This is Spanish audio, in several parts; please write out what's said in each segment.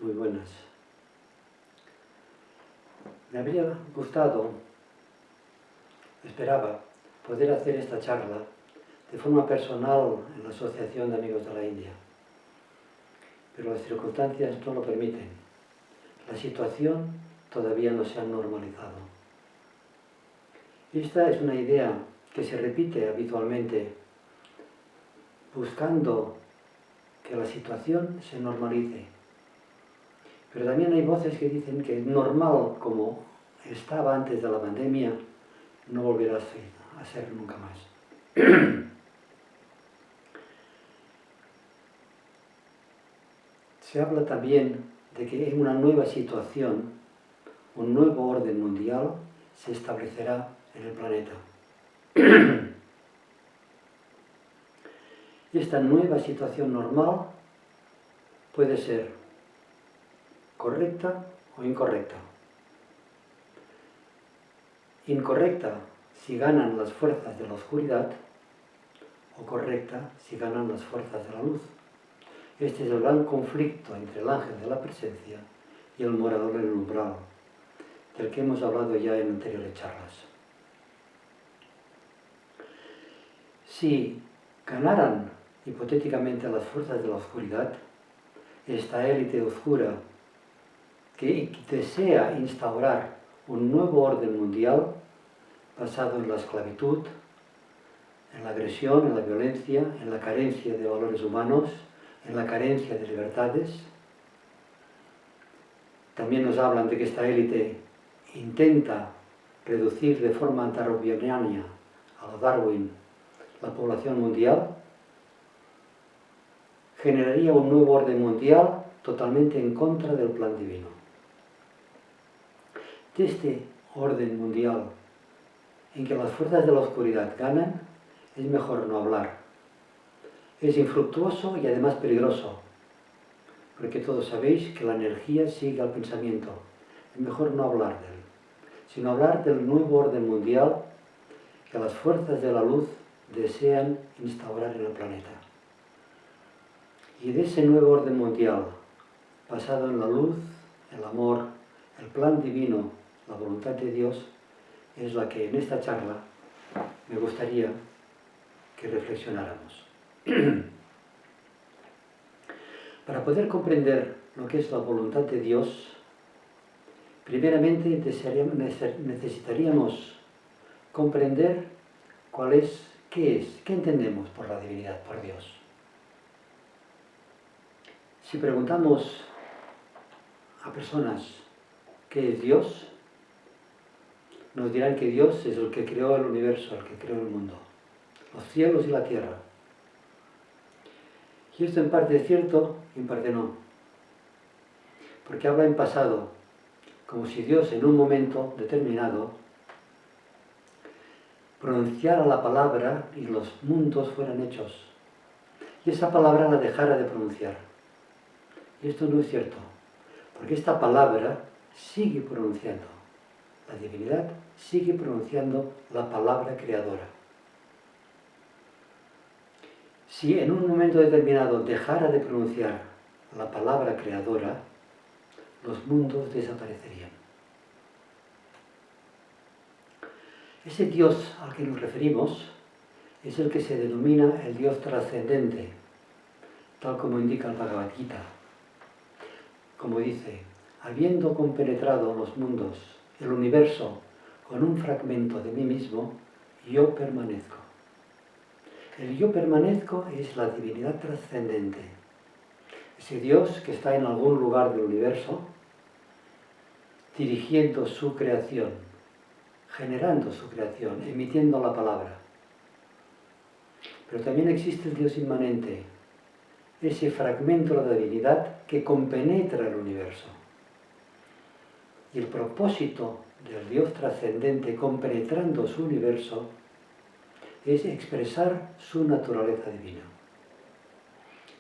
Muy buenas. Me habría gustado, esperaba, poder hacer esta charla de forma personal en la Asociación de Amigos de la India, pero las circunstancias no lo permiten. La situación todavía no se ha normalizado. Esta es una idea que se repite habitualmente, buscando que la situación se normalice. Pero también hay voces que dicen que normal como estaba antes de la pandemia no volverá a ser nunca más. Se habla también de que en una nueva situación, un nuevo orden mundial se establecerá en el planeta. Esta nueva situación normal puede ser correcta o incorrecta. Incorrecta si ganan las fuerzas de la oscuridad o correcta si ganan las fuerzas de la luz. Este es el gran conflicto entre el ángel de la presencia y el morador del umbral, del que hemos hablado ya en anteriores charlas. Si ganaran hipotéticamente las fuerzas de la oscuridad, esta élite oscura que desea instaurar un nuevo orden mundial basado en la esclavitud, en la agresión, en la violencia, en la carencia de valores humanos, en la carencia de libertades. También nos hablan de que esta élite intenta reducir de forma antarrobianiana a lo Darwin la población mundial, generaría un nuevo orden mundial totalmente en contra del plan divino. De este orden mundial en que las fuerzas de la oscuridad ganan, es mejor no hablar. Es infructuoso y además peligroso, porque todos sabéis que la energía sigue al pensamiento. Es mejor no hablar de él, sino hablar del nuevo orden mundial que las fuerzas de la luz desean instaurar en el planeta. Y de ese nuevo orden mundial, basado en la luz, el amor, el plan divino, la voluntad de Dios, es la que en esta charla me gustaría que reflexionáramos. Para poder comprender lo que es la voluntad de Dios, primeramente necesitaríamos comprender qué entendemos por la divinidad, por Dios. Si preguntamos a personas qué es Dios, nos dirán que Dios es el que creó el universo, el que creó el mundo, los cielos y la tierra. Y esto en parte es cierto y en parte no, porque habla en pasado, como si Dios en un momento determinado pronunciara la palabra y los mundos fueran hechos, y esa palabra la dejara de pronunciar. Y esto no es cierto, porque esta palabra sigue pronunciando, la divinidad sigue pronunciando la palabra creadora. Si en un momento determinado dejara de pronunciar la palabra creadora, los mundos desaparecerían. Ese Dios al que nos referimos es el que se denomina el Dios trascendente, tal como indica el Bhagavad Gita. Como dice, habiendo compenetrado los mundos, el universo, con un fragmento de mí mismo, yo permanezco. El yo permanezco es la divinidad trascendente. Ese Dios que está en algún lugar del universo, dirigiendo su creación, generando su creación, emitiendo la palabra. Pero también existe el Dios inmanente, ese fragmento de la divinidad que compenetra el universo. Y el propósito del Dios trascendente compenetrando su universo es expresar su naturaleza divina.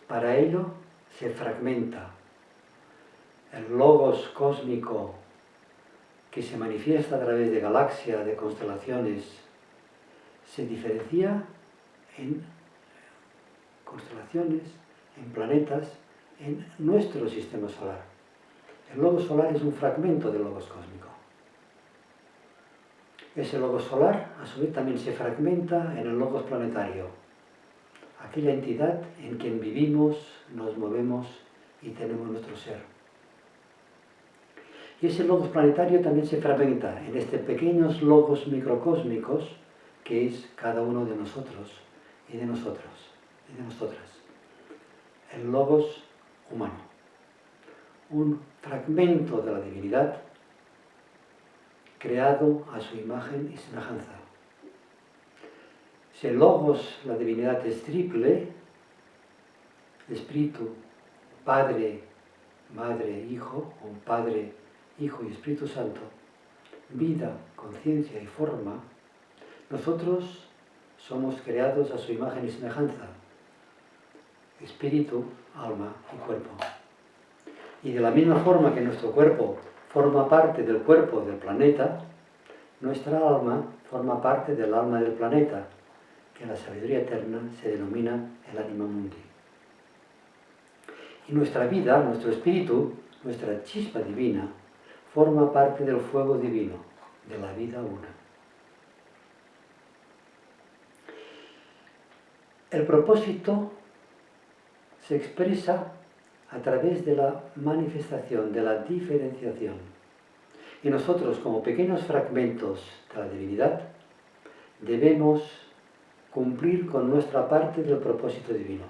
Para ello se fragmenta el logos cósmico que se manifiesta a través de galaxias, de constelaciones, se diferencia en constelaciones, en planetas, en nuestro sistema solar. El logos solar es un fragmento del logos cósmico. Ese logos solar, a su vez, también se fragmenta en el logos planetario, aquella entidad en quien vivimos, nos movemos y tenemos nuestro ser. Y ese logos planetario también se fragmenta en estos pequeños logos microcósmicos que es cada uno de nosotros y de nosotros y de nosotras. El logos humano, un fragmento de la divinidad creado a su imagen y semejanza. Si el logos, la divinidad, es triple, Espíritu, Padre, Madre, Hijo, o Padre, Hijo y Espíritu Santo, vida, conciencia y forma, nosotros somos creados a su imagen y semejanza, espíritu, alma y cuerpo. Y de la misma forma que nuestro cuerpo forma parte del cuerpo del planeta, nuestra alma forma parte del alma del planeta, que en la sabiduría eterna se denomina el anima mundi. Y nuestra vida, nuestro espíritu, nuestra chispa divina, forma parte del fuego divino, de la vida una. El propósito se expresa a través de la manifestación, de la diferenciación. Y nosotros, como pequeños fragmentos de la divinidad, debemos cumplir con nuestra parte del propósito divino.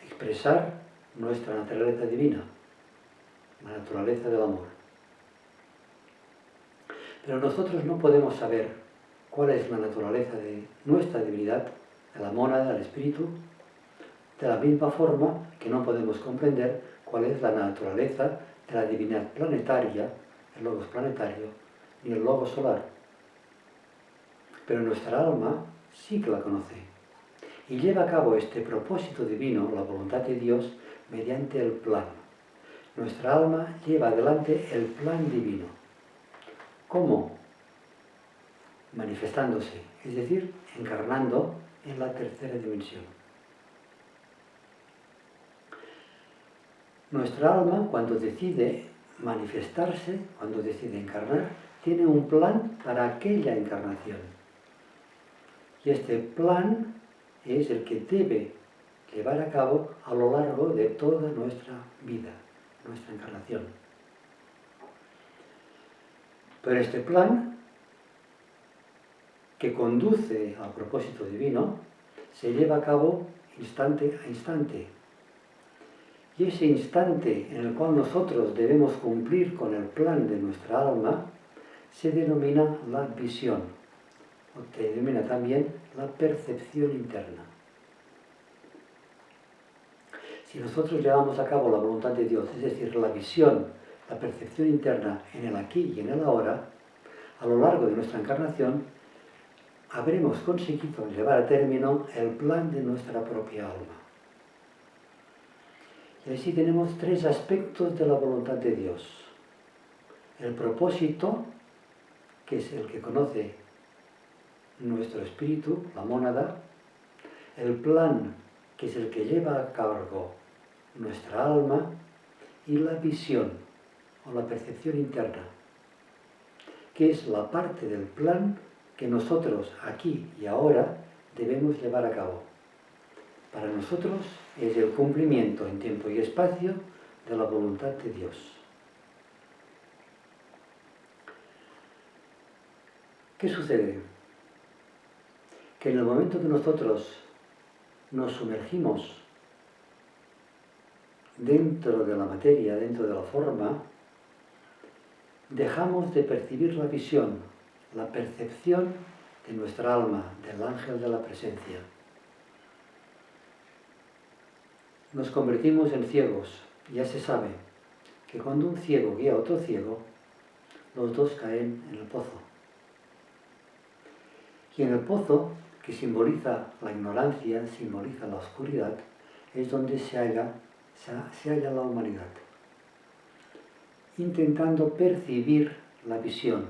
Expresar nuestra naturaleza divina, la naturaleza del amor. Pero nosotros no podemos saber cuál es la naturaleza de nuestra divinidad, de la mónada, del espíritu, de la misma forma que no podemos comprender cuál es la naturaleza de la divinidad planetaria, el logos planetario, ni el logos solar. Pero nuestra alma sí que la conoce y lleva a cabo este propósito divino, la voluntad de Dios, mediante el plan. Nuestra alma lleva adelante el plan divino. ¿Cómo? Manifestándose, es decir, encarnando en la tercera dimensión. Nuestra alma, cuando decide manifestarse, cuando decide encarnar, tiene un plan para aquella encarnación. Y este plan es el que debe llevar a cabo a lo largo de toda nuestra vida, nuestra encarnación. Pero este plan, que conduce al propósito divino, se lleva a cabo instante a instante. Y ese instante en el cual nosotros debemos cumplir con el plan de nuestra alma se denomina la visión, o se denomina también la percepción interna. Si nosotros llevamos a cabo la voluntad de Dios, es decir, la visión, la percepción interna en el aquí y en el ahora, a lo largo de nuestra encarnación, habremos conseguido llevar a término el plan de nuestra propia alma. Y así tenemos tres aspectos de la voluntad de Dios. El propósito, que es el que conoce nuestro espíritu, la mónada. El plan, que es el que lleva a cabo nuestra alma. Y la visión, o la percepción interna, que es la parte del plan que nosotros aquí y ahora debemos llevar a cabo. Para nosotros es el cumplimiento en tiempo y espacio de la voluntad de Dios. ¿Qué sucede? Que en el momento que nosotros nos sumergimos dentro de la materia, dentro de la forma, dejamos de percibir la visión, la percepción de nuestra alma, del ángel de la presencia. Nos convertimos en ciegos. Ya se sabe que cuando un ciego guía a otro ciego, los dos caen en el pozo. Y en el pozo, que simboliza la ignorancia, simboliza la oscuridad, es donde se halla la humanidad, intentando percibir la visión,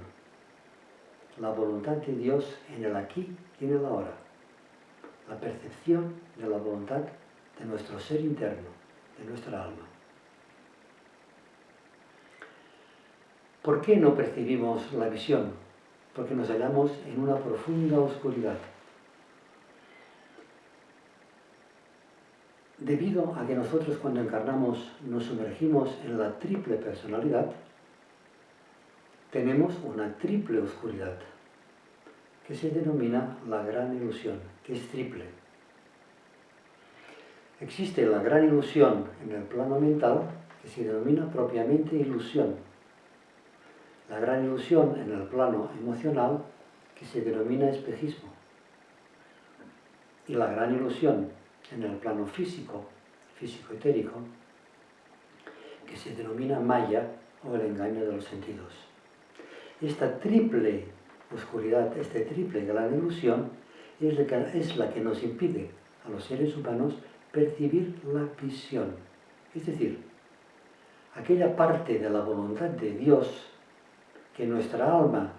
la voluntad de Dios en el aquí y en el ahora, la percepción de la voluntad de nuestro ser interno, de nuestra alma. ¿Por qué no percibimos la visión? Porque nos hallamos en una profunda oscuridad. Debido a que nosotros cuando encarnamos nos sumergimos en la triple personalidad, tenemos una triple oscuridad, que se denomina la gran ilusión, que es triple. Existe la gran ilusión en el plano mental, que se denomina propiamente ilusión. La gran ilusión en el plano emocional, que se denomina espejismo. Y la gran ilusión en el plano físico, físico-etérico, que se denomina maya o el engaño de los sentidos. Esta triple oscuridad, esta triple gran ilusión, es la que nos impide a los seres humanos percibir la visión. Es decir, aquella parte de la voluntad de Dios que nuestra alma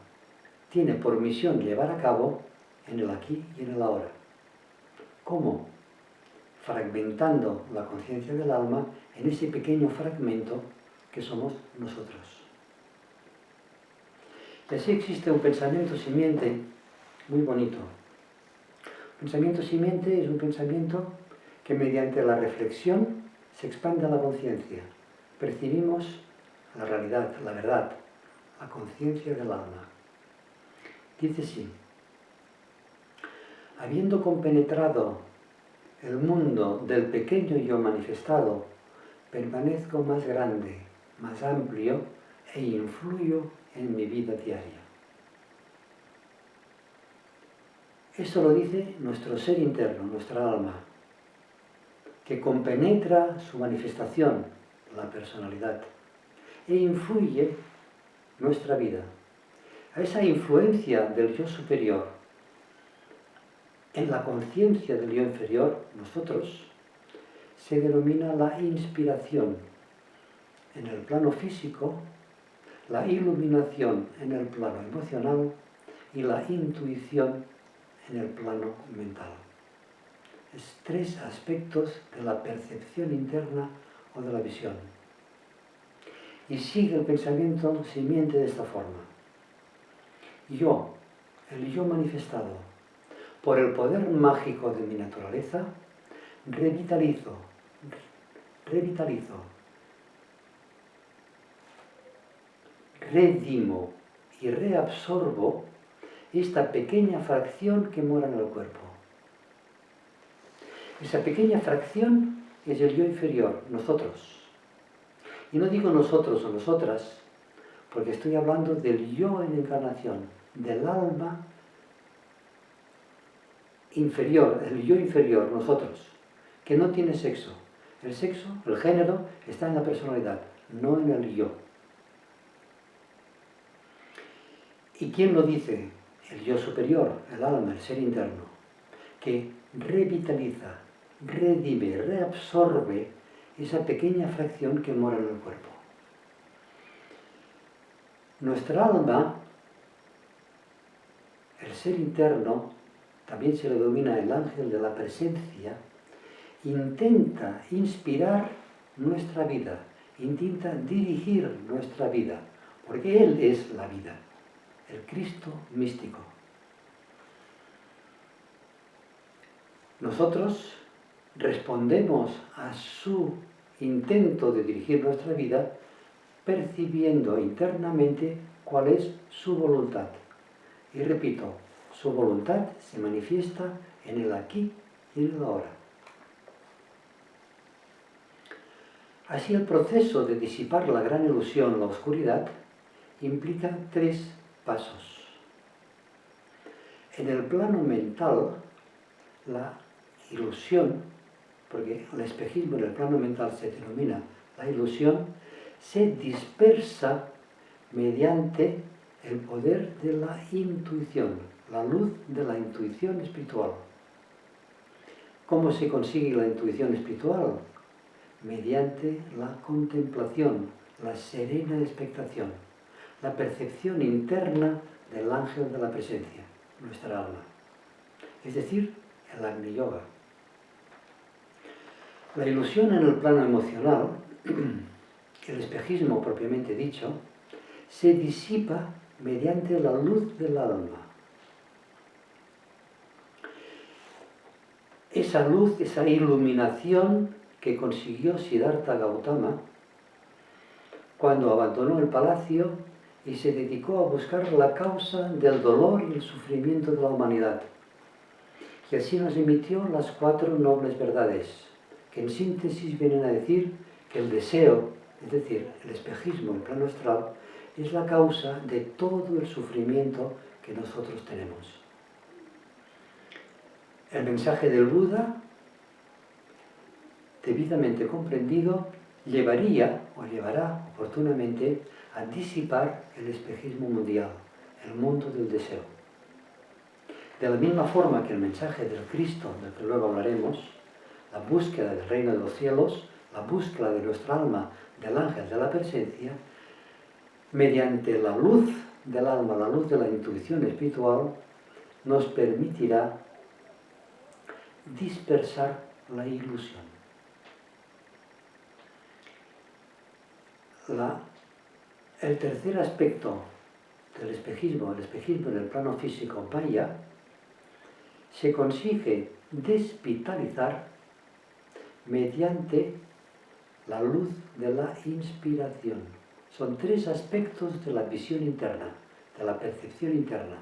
tiene por misión llevar a cabo en el aquí y en el ahora. ¿Cómo? Fragmentando la conciencia del alma en ese pequeño fragmento que somos nosotros. Y así existe un pensamiento simiente muy bonito. Pensamiento simiente es un pensamiento que mediante la reflexión se expande a la conciencia. Percibimos la realidad, la verdad, la conciencia del alma. Dice así: habiendo compenetrado el mundo del pequeño yo manifestado, permanezco más grande, más amplio e influyo en mi vida diaria. Esto lo dice nuestro ser interno, nuestra alma, que compenetra su manifestación, la personalidad, e influye nuestra vida. A esa influencia del yo superior en la conciencia del yo inferior, nosotros, se denomina la inspiración. En el plano físico, la iluminación en el plano emocional y la intuición en el plano mental. Es tres aspectos de la percepción interna o de la visión. Y sigue el pensamiento simiente de esta forma. Yo, el yo manifestado, por el poder mágico de mi naturaleza, revitalizo, redimo y reabsorbo esta pequeña fracción que mora en el cuerpo. Esa pequeña fracción es el yo inferior, nosotros. Y no digo nosotros o nosotras, porque estoy hablando del yo en encarnación, del alma inferior, el yo inferior, nosotros, que no tiene sexo. El sexo, el género, está en la personalidad, no en el yo. ¿Y quién lo dice? El yo superior, el alma, el ser interno, que revitaliza, redime, reabsorbe esa pequeña fracción que mora en el cuerpo. Nuestra alma, el ser interno, también se le denomina el ángel de la presencia, intenta inspirar nuestra vida, intenta dirigir nuestra vida, porque Él es la vida, el Cristo místico. Nosotros respondemos a su intento de dirigir nuestra vida percibiendo internamente cuál es su voluntad. Y repito, su voluntad se manifiesta en el aquí y en el ahora. Así el proceso de disipar la gran ilusión, la oscuridad, implica tres pasos. En el plano mental, la ilusión, porque el espejismo en el plano mental se denomina la ilusión, se dispersa mediante el poder de la intuición, la luz de la intuición espiritual. ¿Cómo se consigue la intuición espiritual? Mediante la contemplación, la serena expectación, la percepción interna del ángel de la presencia, nuestra alma. Es decir, el Agni Yoga. La ilusión en el plano emocional, el espejismo propiamente dicho, se disipa mediante la luz del alma. Esa luz, esa iluminación que consiguió Siddhartha Gautama cuando abandonó el palacio y se dedicó a buscar la causa del dolor y el sufrimiento de la humanidad. Y así nos emitió las 4 nobles verdades, que en síntesis vienen a decir que el deseo, es decir, el espejismo, el plano astral, es la causa de todo el sufrimiento que nosotros tenemos. El mensaje del Buda, debidamente comprendido, llevaría o llevará oportunamente a disipar el espejismo mundial, el mundo del deseo. De la misma forma que el mensaje del Cristo, del que luego hablaremos, la búsqueda del reino de los cielos, la búsqueda de nuestra alma, del ángel de la presencia, mediante la luz del alma, la luz de la intuición espiritual, nos permitirá dispersar la ilusión. El tercer aspecto del espejismo, el espejismo en el plano físico maya, se consigue desvitalizar mediante la luz de la inspiración. Son 3 aspectos de la visión interna, de la percepción interna,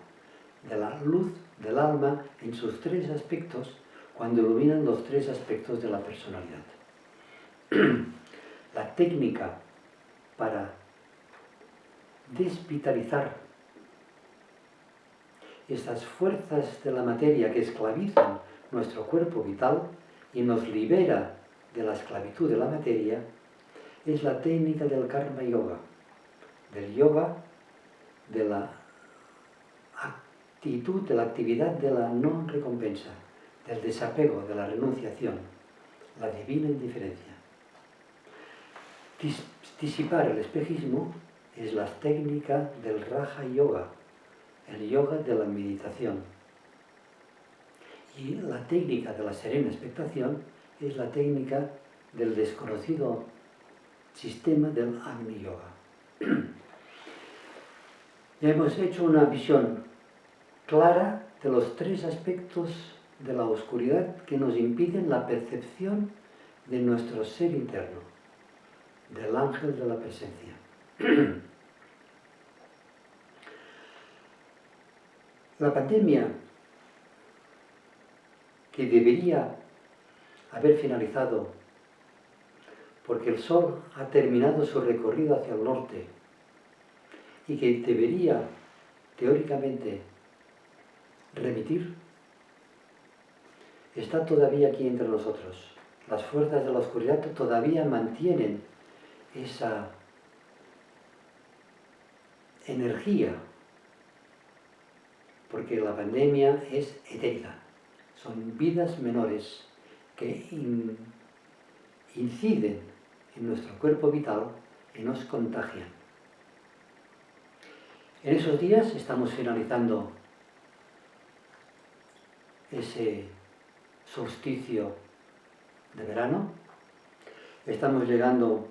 de la luz del alma en sus 3 aspectos, cuando iluminan los 3 aspectos de la personalidad. La técnica para desvitalizar estas fuerzas de la materia que esclavizan nuestro cuerpo vital y nos libera de la esclavitud de la materia, es la técnica del karma yoga, del yoga de la actitud, de la actividad de la no recompensa, del desapego, de la renunciación, la divina indiferencia. Disipar el espejismo es la técnica del Raja Yoga, el yoga de la meditación. Y la técnica de la serena expectación es la técnica del desconocido sistema del Agni Yoga. Ya hemos hecho una visión clara de los 3 aspectos de la oscuridad que nos impiden la percepción de nuestro ser interno, del ángel de la presencia. La pandemia, que debería haber finalizado porque el Sol ha terminado su recorrido hacia el norte y que debería, teóricamente, remitir, está todavía aquí entre nosotros. Las fuerzas de la oscuridad todavía mantienen esa energía, porque la pandemia es etérica. Son vidas menores que inciden en nuestro cuerpo vital y nos contagian. En esos días estamos finalizando ese solsticio de verano. Estamos finalizando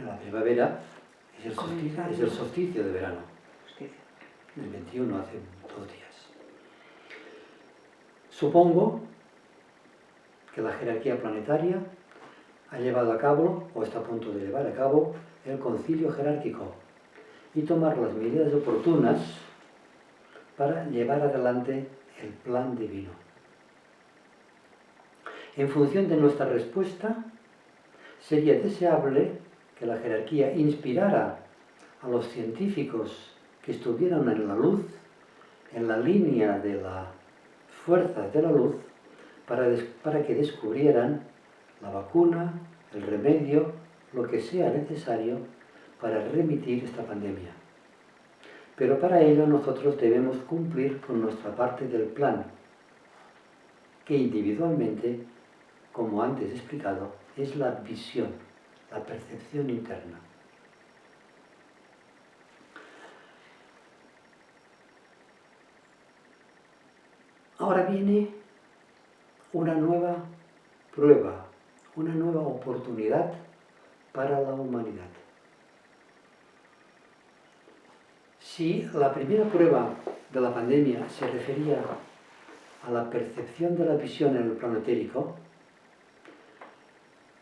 la primavera. Es el solsticio de verano. El 21, hace 2 días. Supongo que la jerarquía planetaria ha llevado a cabo, o está a punto de llevar a cabo, el concilio jerárquico y tomar las medidas oportunas para llevar adelante el plan divino. En función de nuestra respuesta, sería deseable que la jerarquía inspirara a los científicos que estuvieran en la luz, en la línea de las fuerzas de la luz, para que descubrieran la vacuna, el remedio, lo que sea necesario para remitir esta pandemia. Pero para ello nosotros debemos cumplir con nuestra parte del plan, que individualmente, como antes he explicado, es la visión, la percepción interna. Ahora viene una nueva prueba, una nueva oportunidad para la humanidad. Si la primera prueba de la pandemia se refería a la percepción de la visión en el plano etérico,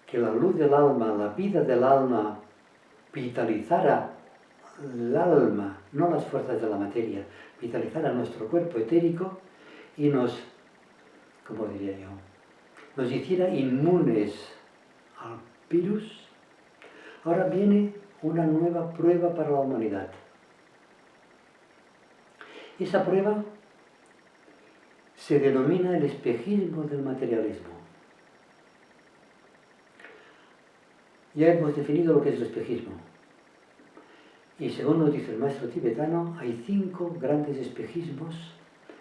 que la luz del alma, la vida del alma, vitalizara el alma, no las fuerzas de la materia, vitalizara nuestro cuerpo etérico y nos, ¿cómo diría yo?, nos hiciera inmunes al virus. Ahora viene una nueva prueba para la humanidad. Esa prueba se denomina el espejismo del materialismo. Ya hemos definido lo que es el espejismo. Y según nos dice el maestro tibetano, hay 5 grandes espejismos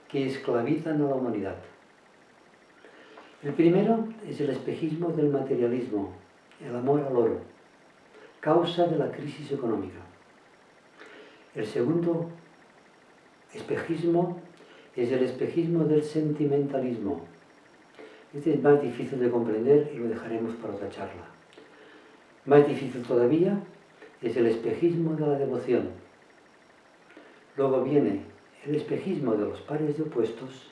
que esclavizan a la humanidad. El primero es el espejismo del materialismo, el amor al oro, causa de la crisis económica. El segundo espejismo es el espejismo del sentimentalismo. Este es más difícil de comprender y lo dejaremos para otra charla. Más difícil todavía es el espejismo de la devoción. Luego viene el espejismo de los pares de opuestos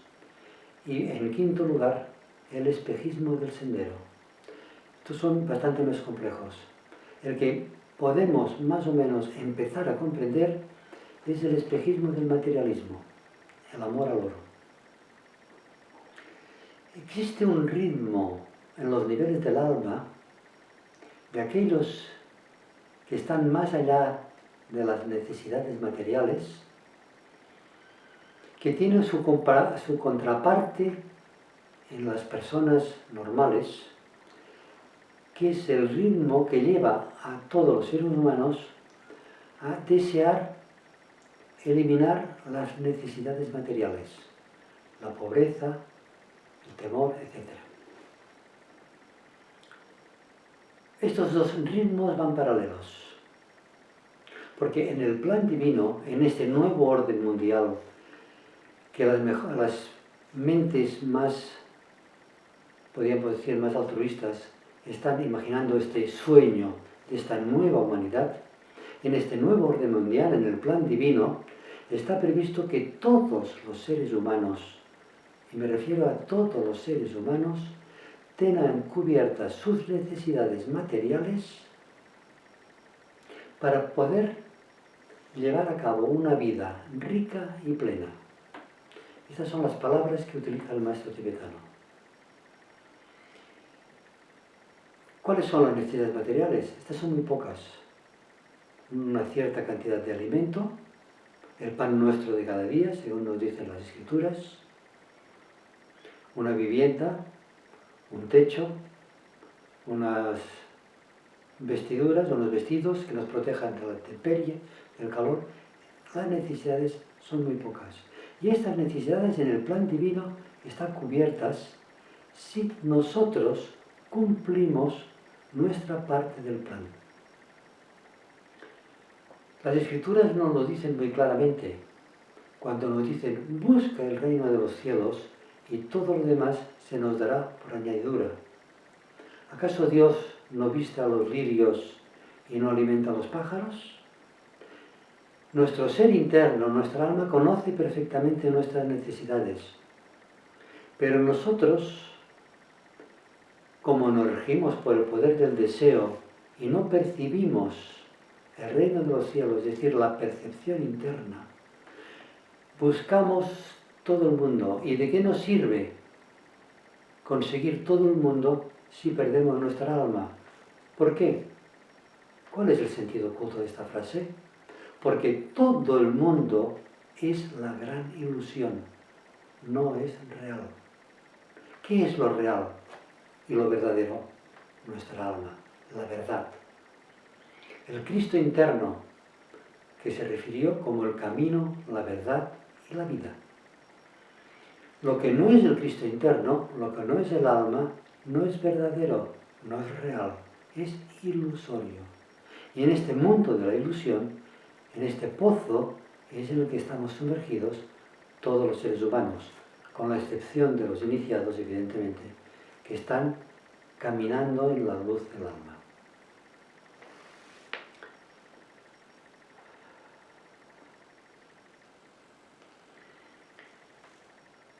y, en quinto lugar, el espejismo del sendero. Estos son bastante más complejos. El que podemos más o menos empezar a comprender es el espejismo del materialismo, el amor al oro. Existe un ritmo en los niveles del alma de aquellos que están más allá de las necesidades materiales, que tienen su contraparte en las personas normales, que es el ritmo que lleva a todos los seres humanos a desear eliminar las necesidades materiales, la pobreza, el temor, etc. Estos 2 ritmos van paralelos, porque en el plan divino, en este nuevo orden mundial, que las mentes más, podríamos decir, más altruistas, están imaginando este sueño de esta nueva humanidad, en este nuevo orden mundial, en el plan divino, está previsto que todos los seres humanos, y me refiero a todos los seres humanos, tengan cubiertas sus necesidades materiales para poder llevar a cabo una vida rica y plena. Estas son las palabras que utiliza el maestro tibetano. ¿Cuáles son las necesidades materiales? Estas son muy pocas. Una cierta cantidad de alimento, el pan nuestro de cada día, según nos dicen las escrituras, una vivienda, un techo, unas vestiduras, unos vestidos que nos protejan de la intemperie, del calor. Las necesidades son muy pocas. Y estas necesidades en el plan divino están cubiertas si nosotros cumplimos nuestra parte del plan. Las escrituras nos lo dicen muy claramente, cuando nos dicen, busca el reino de los cielos y todo lo demás se nos dará por añadidura. ¿Acaso Dios no viste a los lirios y no alimenta a los pájaros? Nuestro ser interno, nuestra alma, conoce perfectamente nuestras necesidades, pero nosotros, como nos regimos por el poder del deseo y no percibimos el reino de los cielos, es decir, la percepción interna, buscamos todo el mundo. ¿Y de qué nos sirve conseguir todo el mundo si perdemos nuestra alma? ¿Por qué? ¿Cuál es el sentido oculto de esta frase? Porque todo el mundo es la gran ilusión, no es real. ¿Qué es lo real y lo verdadero? Nuestra alma, la verdad. El Cristo interno, que se refirió como el camino, la verdad y la vida. Lo que no es el Cristo interno, lo que no es el alma, no es verdadero, no es real, es ilusorio. Y en este mundo de la ilusión, en este pozo, es en el que estamos sumergidos todos los seres humanos, con la excepción de los iniciados, evidentemente, que están caminando en la luz del alma.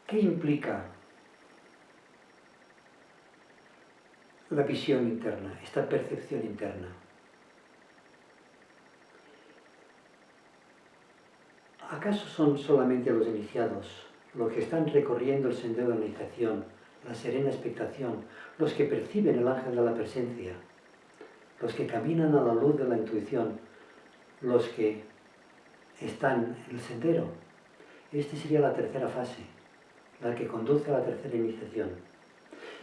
¿Qué implica la visión interna, esta percepción interna? ¿Acaso son solamente los iniciados, los que están recorriendo el sendero de la iniciación, la serena expectación, los que perciben el ángel de la presencia, los que caminan a la luz de la intuición, los que están en el sendero? Esta sería la tercera fase, la que conduce a la tercera iniciación.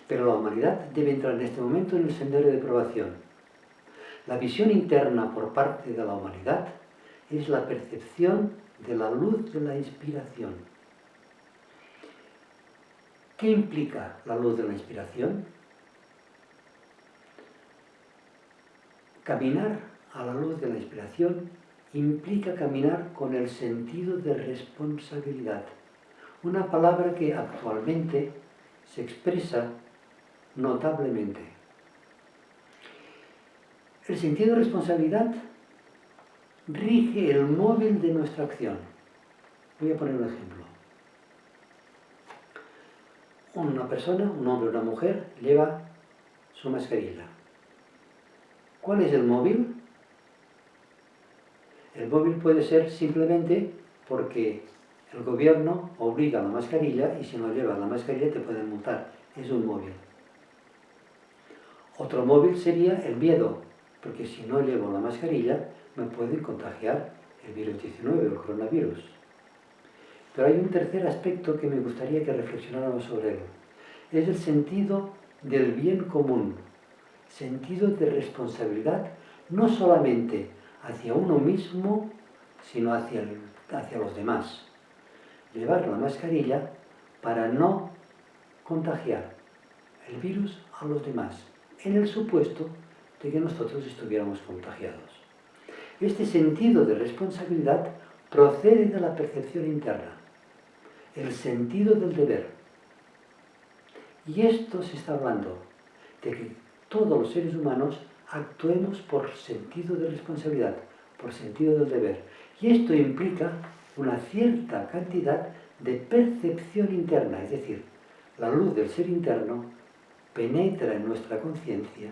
Pero la humanidad debe entrar en este momento en el sendero de probación. La visión interna por parte de la humanidad es la percepción de la luz de la inspiración. ¿Qué implica la luz de la inspiración? Caminar a la luz de la inspiración implica caminar con el sentido de responsabilidad, una palabra que actualmente se expresa notablemente. El sentido de responsabilidad rige el móvil de nuestra acción. Voy a poner un ejemplo. Una persona, un hombre o una mujer, lleva su mascarilla. ¿Cuál es el móvil? El móvil puede ser simplemente porque el gobierno obliga a la mascarilla y si no llevas la mascarilla te pueden multar. Es un móvil. Otro móvil sería el miedo, porque si no llevo la mascarilla me pueden contagiar el virus 19, el coronavirus. Pero hay un tercer aspecto que me gustaría que reflexionáramos sobre él. Es el sentido del bien común, sentido de responsabilidad, no solamente hacia uno mismo, sino hacia los demás. Llevar la mascarilla para no contagiar el virus a los demás, en el supuesto de que nosotros estuviéramos contagiados. Este sentido de responsabilidad procede de la percepción interna, el sentido del deber. Y esto se está hablando de que todos los seres humanos actuemos por sentido de responsabilidad, por sentido del deber. Y esto implica una cierta cantidad de percepción interna, es decir, la luz del ser interno penetra en nuestra conciencia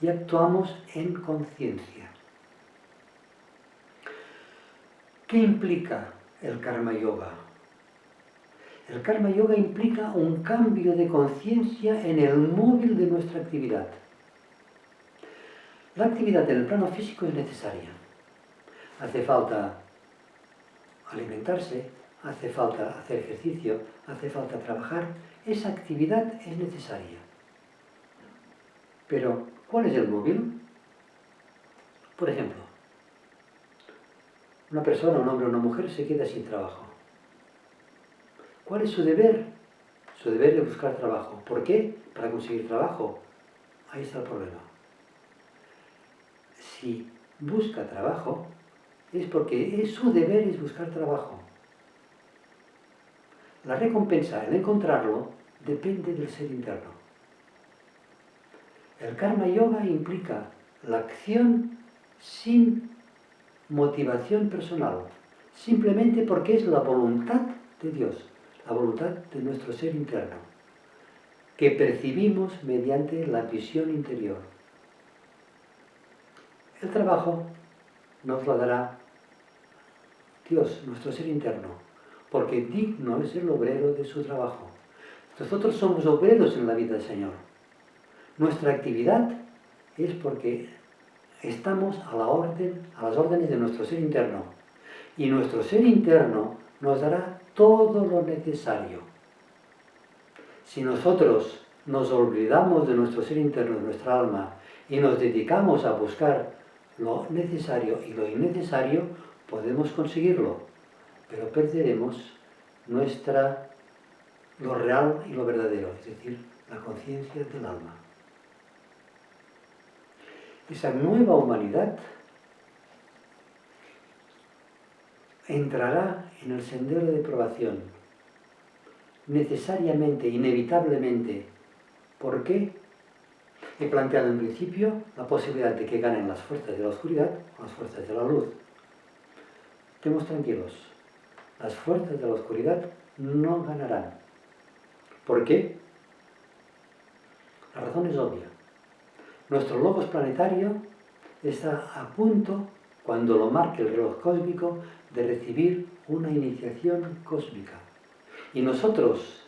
y actuamos en conciencia. ¿Qué implica el Karma Yoga? El Karma Yoga implica un cambio de conciencia en el móvil de nuestra actividad. La actividad en el plano físico es necesaria. Hace falta alimentarse, hace falta hacer ejercicio, hace falta trabajar. Esa actividad es necesaria. Pero, ¿cuál es el móvil? Por ejemplo, una persona, un hombre o una mujer se queda sin trabajo. ¿Cuál es su deber? Su deber es buscar trabajo. ¿Por qué? Para conseguir trabajo. Ahí está el problema. Si busca trabajo, es porque su deber es buscar trabajo. La recompensa, el encontrarlo, depende del ser interno. El Karma Yoga implica la acción sin motivación personal, simplemente porque es la voluntad de Dios, la voluntad de nuestro ser interno, que percibimos mediante la visión interior. El trabajo nos lo dará Dios, nuestro ser interno, porque digno es el obrero de su trabajo. Nosotros somos obreros en la vida del Señor. Nuestra actividad es porque estamos a las órdenes de nuestro ser interno. Y nuestro ser interno nos dará todo lo necesario. Si nosotros nos olvidamos de nuestro ser interno, de nuestra alma, y nos dedicamos a buscar lo necesario y lo innecesario, podemos conseguirlo, pero perderemos lo real y lo verdadero, es decir, la conciencia del alma. Esa nueva humanidad entrará en el sendero de probación, necesariamente, inevitablemente. ¿Por qué? He planteado en principio la posibilidad de que ganen las fuerzas de la oscuridad o las fuerzas de la luz. Estemos tranquilos, las fuerzas de la oscuridad no ganarán. ¿Por qué? La razón es obvia. Nuestro logos planetario está a punto, cuando lo marque el reloj cósmico, de recibir una iniciación cósmica. Y nosotros,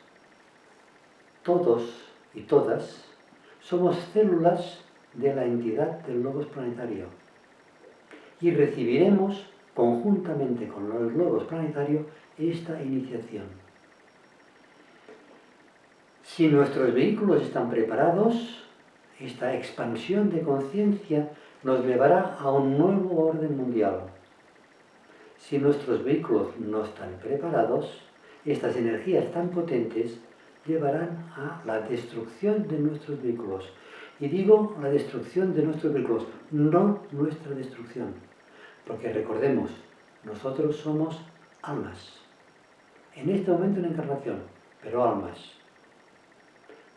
todos y todas, somos células de la entidad del logos planetario. Y recibiremos, conjuntamente con el logos planetario, esta iniciación. Si nuestros vehículos están preparados, esta expansión de conciencia nos llevará a un nuevo orden mundial. Si nuestros vehículos no están preparados, estas energías tan potentes llevarán a la destrucción de nuestros vehículos. Y digo la destrucción de nuestros vehículos, no nuestra destrucción. Porque recordemos, nosotros somos almas. En este momento en encarnación, pero almas.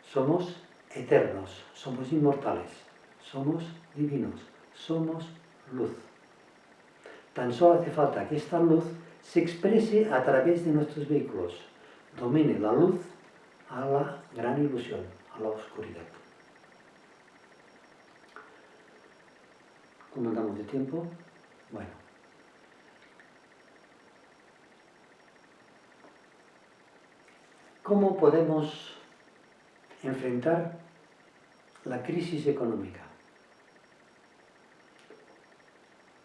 Somos eternos, somos inmortales, somos divinos, somos luz. Tan solo hace falta que esta luz se exprese a través de nuestros vehículos, domine la luz a la gran ilusión, a la oscuridad. ¿Cómo andamos de tiempo? Bueno. ¿Cómo podemos enfrentar la crisis económica?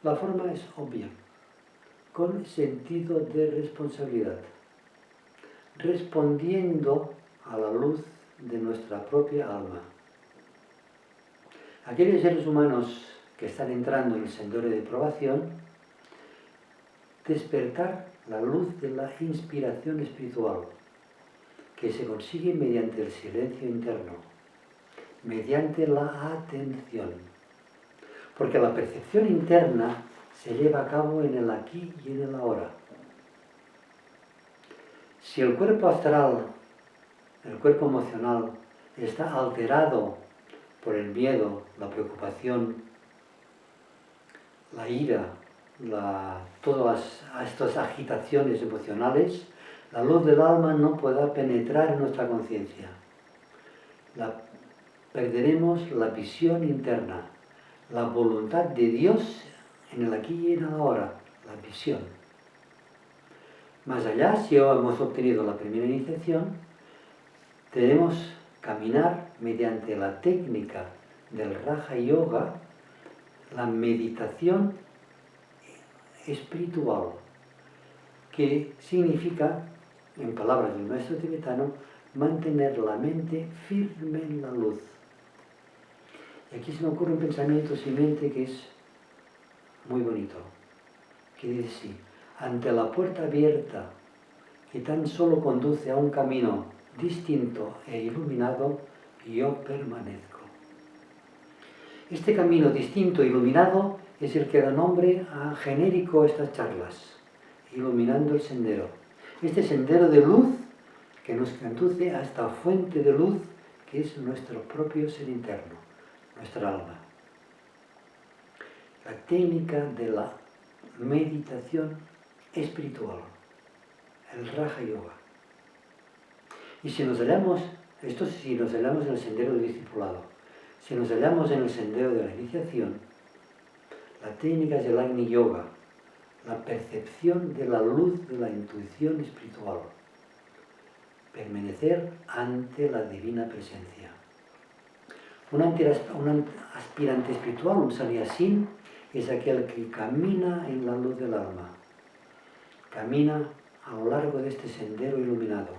La forma es obvia, con sentido de responsabilidad, respondiendo a la luz de nuestra propia alma. Aquellos seres humanos que están entrando en el sendero de probación, despertar la luz de la inspiración espiritual, que se consigue mediante el silencio interno, mediante la atención. Porque la percepción interna se lleva a cabo en el aquí y en el ahora. Si el cuerpo astral, el cuerpo emocional, está alterado por el miedo, la preocupación, la ira, todas estas agitaciones emocionales, la luz del alma no podrá penetrar en nuestra conciencia. Perderemos la visión interna, la voluntad de Dios en el aquí y en el ahora, la visión. Más allá, si hemos obtenido la primera iniciación, debemos caminar mediante la técnica del Raja Yoga, la meditación espiritual, que significa, en palabras del maestro tibetano, mantener la mente firme en la luz. Y aquí se me ocurre un pensamiento sin mente que es muy bonito, que dice así: ante la puerta abierta que tan solo conduce a un camino distinto e iluminado, yo permanezco. Este camino distinto e iluminado es el que da nombre a genérico a estas charlas, iluminando el sendero. Este sendero de luz que nos conduce a esta fuente de luz que es nuestro propio ser interno, nuestra alma. La técnica de la meditación espiritual, el Raja Yoga. Y si nos hallamos, esto si nos hallamos en el sendero del discipulado, si nos hallamos en el sendero de la iniciación, la técnica es el Agni Yoga, la percepción de la luz de la intuición espiritual, permanecer ante la divina presencia. Un aspirante espiritual, un sannyasin, es aquel que camina en la luz del alma, camina a lo largo de este sendero iluminado,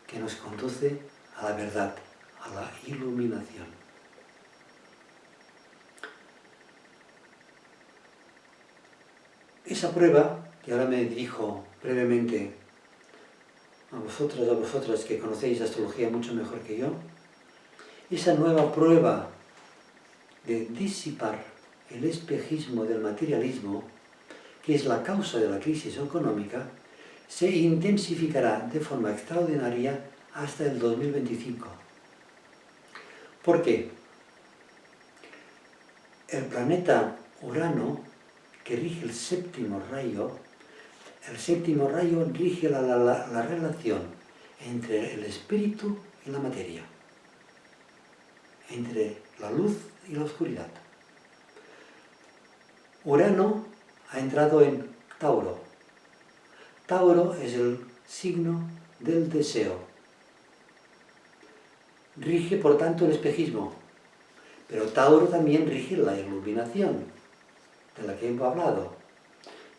que nos conduce a la verdad, a la iluminación. Esa prueba, y ahora me dirijo brevemente a vosotras que conocéis astrología mucho mejor que yo, esa nueva prueba de disipar el espejismo del materialismo, que es la causa de la crisis económica, se intensificará de forma extraordinaria hasta el 2025. ¿Por qué? El planeta Urano, que rige el séptimo rayo rige la relación entre el espíritu y la materia, entre la luz y la oscuridad. Urano ha entrado en Tauro. Tauro es el signo del deseo. Rige, por tanto, el espejismo. Pero Tauro también rige la iluminación, de la que hemos hablado.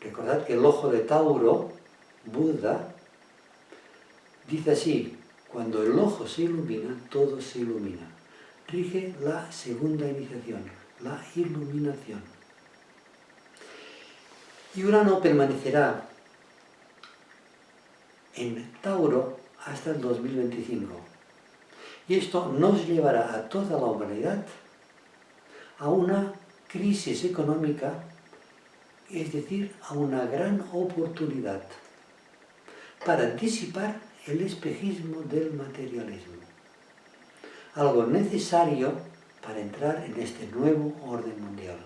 Recordad que el ojo de Tauro, Buda, dice así: cuando el ojo se ilumina, todo se ilumina. Rige la segunda iniciación, la iluminación. Y Urano permanecerá en Tauro hasta el 2025. Y esto nos llevará a toda la humanidad a una crisis económica, es decir, a una gran oportunidad para disipar el espejismo del materialismo. Algo necesario para entrar en este nuevo orden mundial.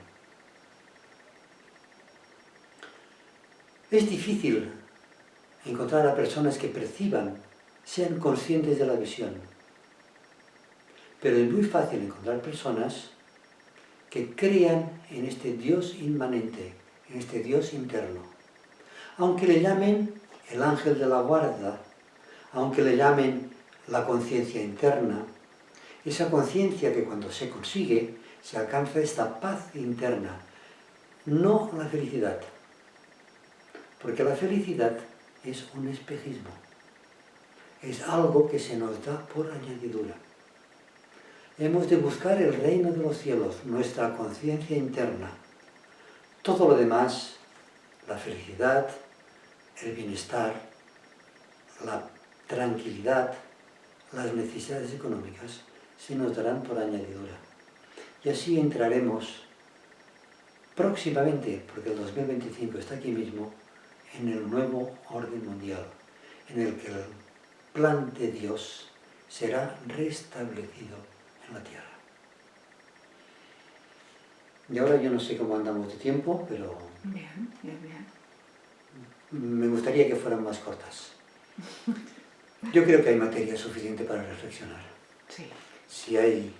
Es difícil encontrar a personas que perciban, sean conscientes de la visión. Pero es muy fácil encontrar personas que crean en este Dios inmanente, en este Dios interno. Aunque le llamen el ángel de la guarda, aunque le llamen la conciencia interna, esa conciencia que cuando se consigue, se alcanza esta paz interna, no la felicidad. Porque la felicidad es un espejismo, es algo que se nos da por añadidura. Hemos de buscar el reino de los cielos, nuestra conciencia interna. Todo lo demás, la felicidad, el bienestar, la tranquilidad, las necesidades económicas, se nos darán por añadidura. Y así entraremos próximamente, porque el 2025 está aquí mismo, en el nuevo orden mundial, en el que el plan de Dios será restablecido en la tierra. Y ahora yo no sé cómo andamos de tiempo, pero Bien, bien, bien. me gustaría que fueran más cortas. Yo creo que hay materia suficiente para reflexionar. Sí. Si hay,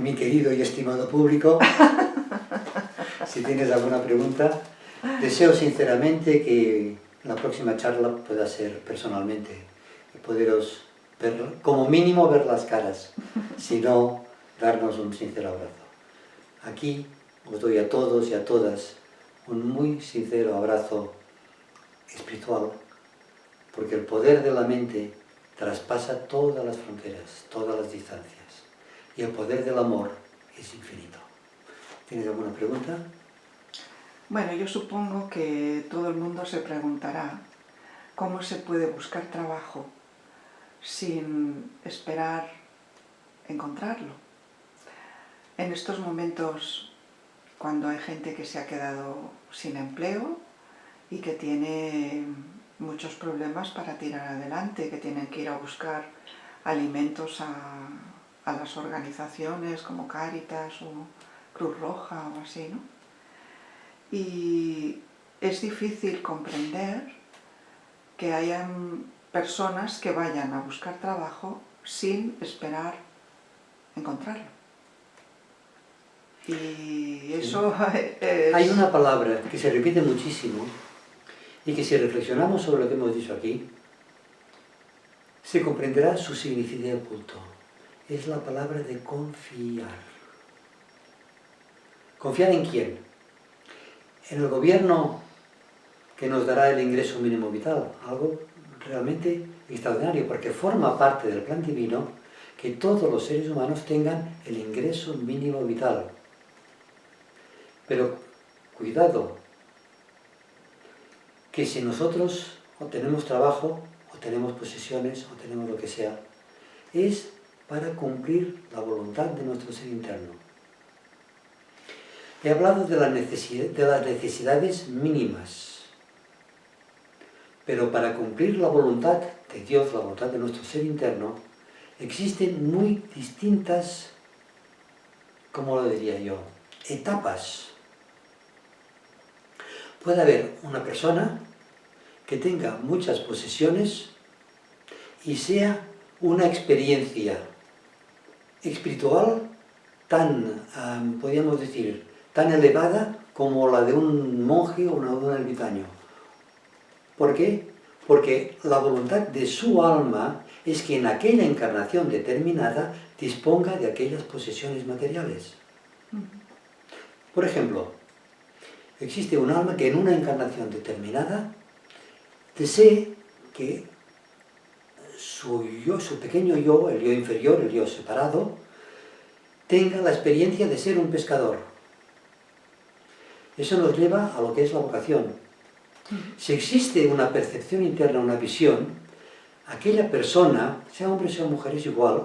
mi querido y estimado público, si tienes alguna pregunta, deseo sinceramente que la próxima charla pueda ser personalmente y poderos ver, como mínimo ver las caras, si no, darnos un sincero abrazo. Aquí os doy a todos y a todas un muy sincero abrazo espiritual, porque el poder de la mente traspasa todas las fronteras, todas las distancias, y el poder del amor es infinito. ¿Tienes alguna pregunta? Bueno, yo supongo que todo el mundo se preguntará cómo se puede buscar trabajo sin esperar encontrarlo. En estos momentos, cuando hay gente que se ha quedado sin empleo y que tiene muchos problemas para tirar adelante, que tienen que ir a buscar alimentos a las organizaciones como Cáritas o Cruz Roja o así, ¿no? Y es difícil comprender que hayan personas que vayan a buscar trabajo sin esperar encontrarlo. Y eso es... Hay una palabra que se repite muchísimo y que si reflexionamos sobre lo que hemos dicho aquí, se comprenderá su significado oculto. Es la palabra de confiar. ¿Confiar en quién? En el gobierno que nos dará el ingreso mínimo vital, algo realmente extraordinario, porque forma parte del plan divino que todos los seres humanos tengan el ingreso mínimo vital. Pero cuidado, que si nosotros o tenemos trabajo, o tenemos posesiones, o tenemos lo que sea, es para cumplir la voluntad de nuestro ser interno. He hablado de las necesidades mínimas, pero para cumplir la voluntad de Dios, la voluntad de nuestro ser interno, existen muy distintas, ¿cómo lo diría yo?, etapas. Puede haber una persona que tenga muchas posesiones, y sea una experiencia espiritual tan, podríamos decir, tan elevada como la de un monje o de un ermitaño. ¿Por qué? Porque la voluntad de su alma es que en aquella encarnación determinada disponga de aquellas posesiones materiales. Por ejemplo, existe un alma que en una encarnación determinada desee que su pequeño yo, el yo inferior, el yo separado, tenga la experiencia de ser un pescador. Eso nos lleva a lo que es la vocación. Si existe una percepción interna, una visión, aquella persona, sea hombre, sea mujer, es igual,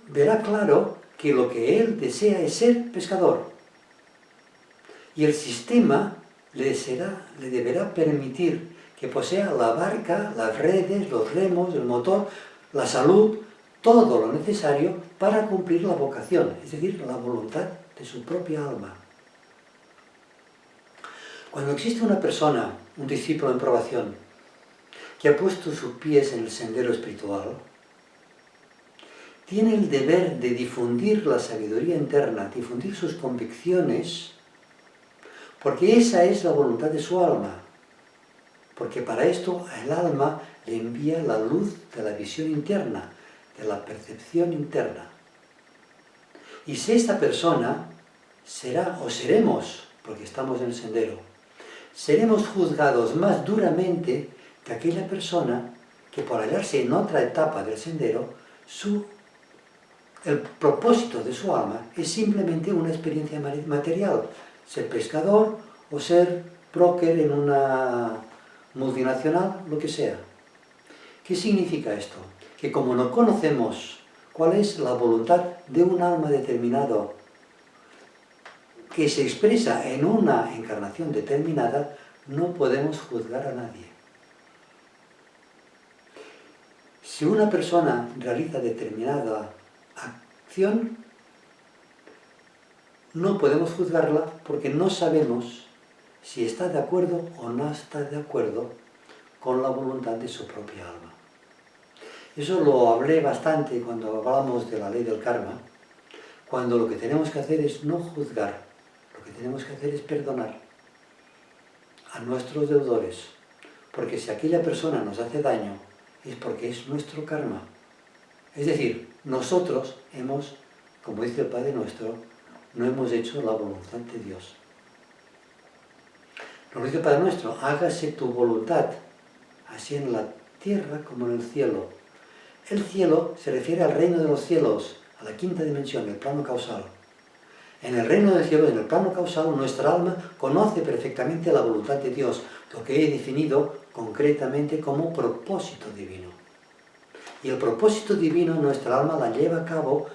verá claro que lo que él desea es ser pescador. Y el sistema le deberá permitir que posea la barca, las redes, los remos, el motor, la salud, todo lo necesario para cumplir la vocación, es decir, la voluntad de su propia alma. Cuando existe una persona, un discípulo en probación, que ha puesto sus pies en el sendero espiritual, tiene el deber de difundir la sabiduría interna, difundir sus convicciones, porque esa es la voluntad de su alma. Porque para esto el alma le envía la luz de la visión interna, de la percepción interna. Y si esta persona será, o seremos, porque estamos en el sendero, seremos juzgados más duramente que aquella persona que por hallarse en otra etapa del sendero, el propósito de su alma es simplemente una experiencia material, ser pescador o ser broker en una multinacional, lo que sea. ¿Qué significa esto? Que como no conocemos cuál es la voluntad de un alma determinado que se expresa en una encarnación determinada, no podemos juzgar a nadie. Si una persona realiza determinada acción, no podemos juzgarla porque no sabemos si está de acuerdo o no está de acuerdo con la voluntad de su propia alma. Eso lo hablé bastante cuando hablamos de la ley del karma, cuando lo que tenemos que hacer es no juzgar, lo que tenemos que hacer es perdonar a nuestros deudores, porque si aquella persona nos hace daño es porque es nuestro karma. Es decir, nosotros hemos, como dice el Padre Nuestro, no hemos hecho la voluntad de Dios. Nos dice el Padre Nuestro, hágase tu voluntad, así en la tierra como en el cielo. El cielo se refiere al reino de los cielos, a la quinta dimensión, el plano causal. En el reino del cielo, en el plano causal, nuestra alma conoce perfectamente la voluntad de Dios, lo que he definido concretamente como propósito divino. Y el propósito divino nuestra alma la lleva a cabo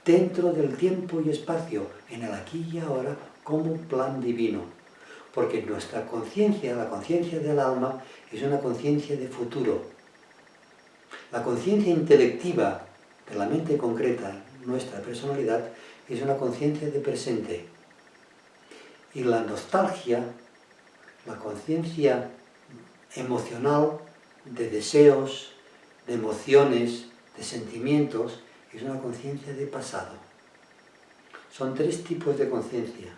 dentro del tiempo y espacio, en el aquí y ahora, como plan divino. Porque nuestra conciencia, la conciencia del alma, es una conciencia de futuro. La conciencia intelectiva de la mente concreta, nuestra personalidad, es una conciencia de presente. Y la nostalgia, la conciencia emocional de deseos, de emociones, de sentimientos, es una conciencia de pasado. Son tres tipos de conciencia.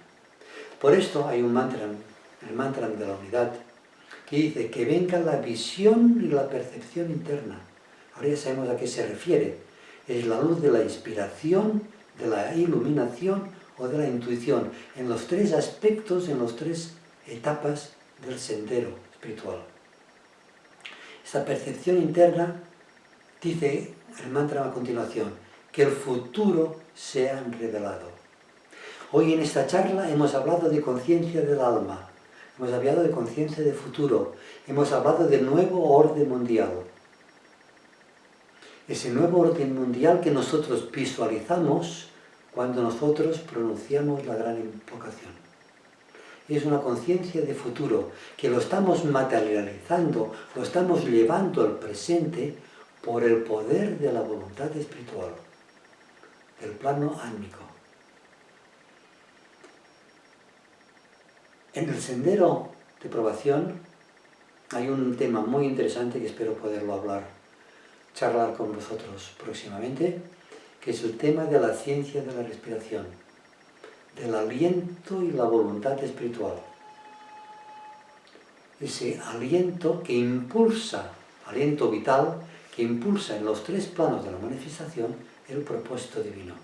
Por esto hay un mantra, el mantra de la unidad, que dice que venga la visión y la percepción interna. Ahora ya sabemos a qué se refiere. Es la luz de la inspiración, de la iluminación o de la intuición, en los tres aspectos, en las tres etapas del sendero espiritual. Esta percepción interna, dice el mantra a continuación, que el futuro sea revelado. Hoy en esta charla hemos hablado de conciencia del alma, hemos hablado de conciencia de futuro, hemos hablado del nuevo orden mundial. Ese nuevo orden mundial que nosotros visualizamos cuando nosotros pronunciamos la gran invocación. Es una conciencia de futuro, que lo estamos materializando, lo estamos llevando al presente por el poder de la voluntad espiritual, del plano álmico. En el sendero de probación hay un tema muy interesante que espero poderlo charlar con vosotros próximamente, que es el tema de la ciencia de la respiración, del aliento y la voluntad espiritual. Ese aliento que impulsa, aliento vital, que impulsa en los 3 planos de la manifestación el propósito divino.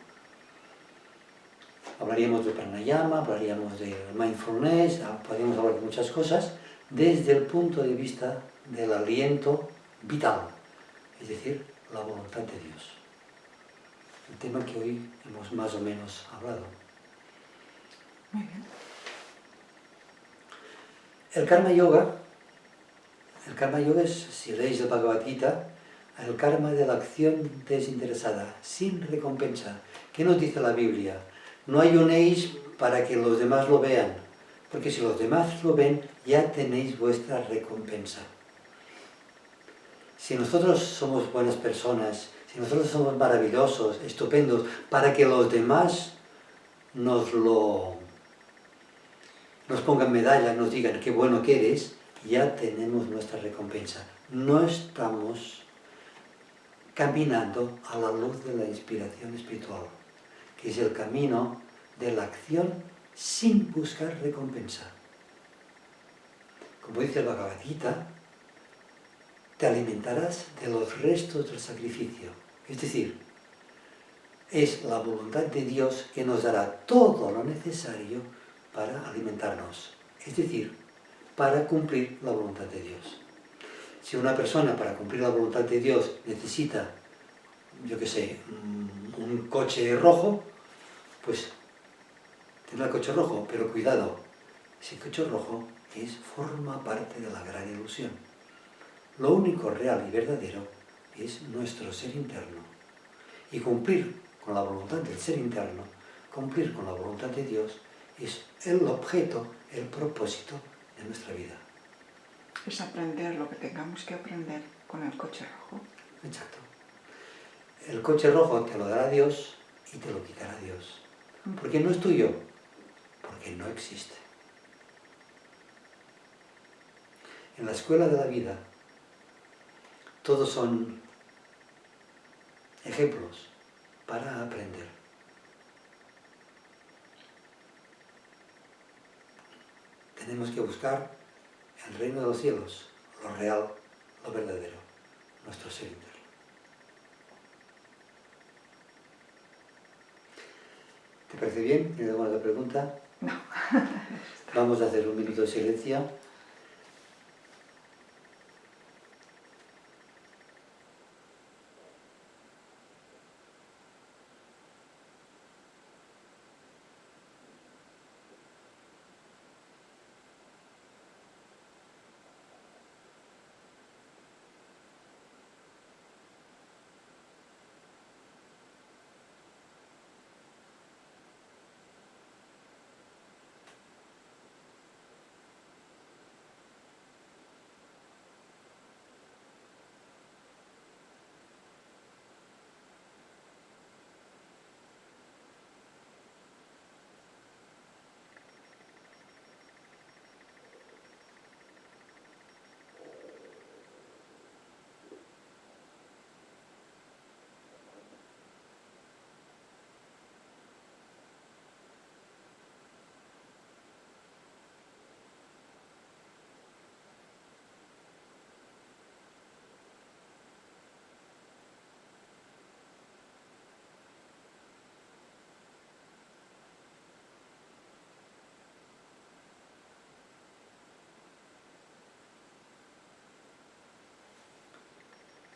Hablaríamos de pranayama, hablaríamos de mindfulness, podríamos hablar de muchas cosas desde el punto de vista del aliento vital, es decir, la voluntad de Dios. El tema que hoy hemos más o menos hablado. Muy bien. El Karma Yoga es, si leéis el Bhagavad Gita, el karma de la acción desinteresada, sin recompensa. ¿Qué nos dice la Biblia? No ayunéis para que los demás lo vean, porque si los demás lo ven, ya tenéis vuestra recompensa. Si nosotros somos buenas personas, si nosotros somos maravillosos, estupendos, para que los demás nos pongan medallas, nos digan qué bueno que eres, ya tenemos nuestra recompensa. No estamos caminando a la luz de la inspiración espiritual, que es el camino de la acción sin buscar recompensa. Como dice el Bhagavad Gita, te alimentarás de los restos del sacrificio. Es decir, es la voluntad de Dios que nos dará todo lo necesario para alimentarnos. Es decir, para cumplir la voluntad de Dios. Si una persona para cumplir la voluntad de Dios necesita, yo qué sé, un coche rojo, pues tendrá el coche rojo, pero cuidado, ese coche rojo forma parte de la gran ilusión. Lo único real y verdadero es nuestro ser interno. Y cumplir con la voluntad del ser interno, cumplir con la voluntad de Dios, es el objeto, el propósito de nuestra vida. Es aprender lo que tengamos que aprender con el coche rojo. Exacto. El coche rojo te lo dará Dios y te lo quitará Dios. Porque no es tuyo, porque no existe. En la escuela de la vida, todos son ejemplos para aprender. Tenemos que buscar el reino de los cielos, lo real, lo verdadero, nuestro ser interno. ¿Te parece bien? ¿Tienes alguna otra pregunta? No. Vamos a hacer un minuto de silencio.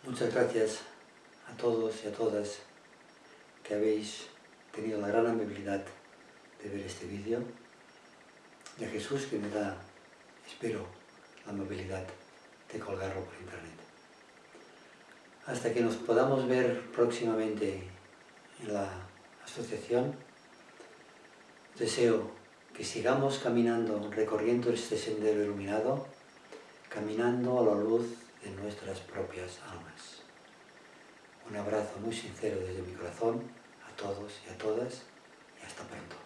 Muchas gracias a todos y a todas que habéis tenido la gran amabilidad de ver este vídeo, y a Jesús que me da, espero, la amabilidad de colgarlo por internet. Hasta que nos podamos ver próximamente en la asociación, deseo que sigamos caminando, recorriendo este sendero iluminado, caminando a la luz de nuestras propias almas. Un abrazo muy sincero desde mi corazón a todos y a todas, y hasta pronto.